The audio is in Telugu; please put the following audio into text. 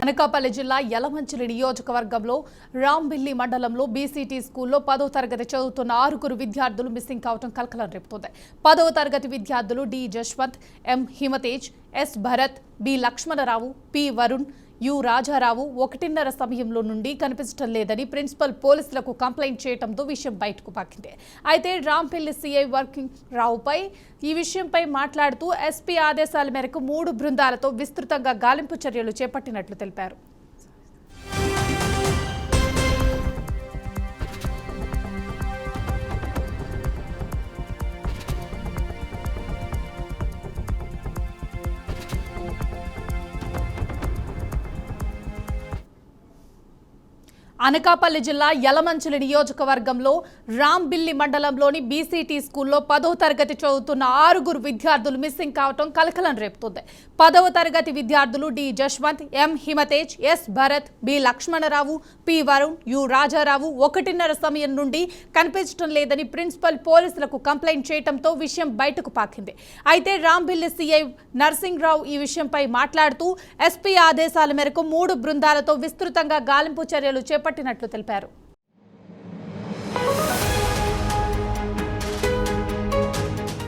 అనకాపల్లి జిల్లా యలమంచిలి నియోజకవర్గంలో రాంబిల్లి మండలంలో బీసీటీ స్కూల్లో 10వ తరగతి చదువుతున్న 6 విద్యార్థులు మిస్సింగ్ కావడం కలకలం రేపుతోంది. 10వ తరగతి విద్యార్థులు D Jashwanth, M Himatej, S Bharath, B Lakshmanarao, P Varun, U Rajarao 1:30 సమయంలో నుండి కనిపించడం లేదని ప్రిన్సిపల్ పోలీసులకు కంప్లైంట్ చేయడంతో విషయం బయటకు పాకింది. అయితే రాంపల్లి సిఐ వర్కింగ్ రావుపై ఈ విషయంపై మాట్లాడుతూ ఎస్పీ ఆదేశాల మేరకు 3 బృందాలతో విస్తృతంగా గాలింపు చర్యలు చేపట్టినట్లు తెలిపారు. అనకాపల్లి జిల్లా యలమంచిలి నియోజకవర్గంలో రాంబిల్లి మండలంలోని బీసీటీ స్కూల్లో 10వ తరగతి చదువుతున్న 6 విద్యార్థులు మిస్సింగ్ కావడం కలకలం రేపుతోంది. 10వ తరగతి విద్యార్థులు D Jashwanth, M Himatej, S Bharath, B Lakshmanarao, P Varun, U Rajarao 1:30 సమయం నుండి కనిపించడం లేదని ప్రిన్సిపల్ పోలీసులకు కంప్లైంట్ చేయడంతో విషయం బయటకు పాకింది. అయితే రాంబిల్లి సిఐ నర్సింగ్రావు ఈ విషయంపై మాట్లాడుతూ ఎస్పీ ఆదేశాల మేరకు 3 బృందాలతో విస్తృతంగా గాలింపు చర్యలు చేపట్టినట్లు తెలిపారు.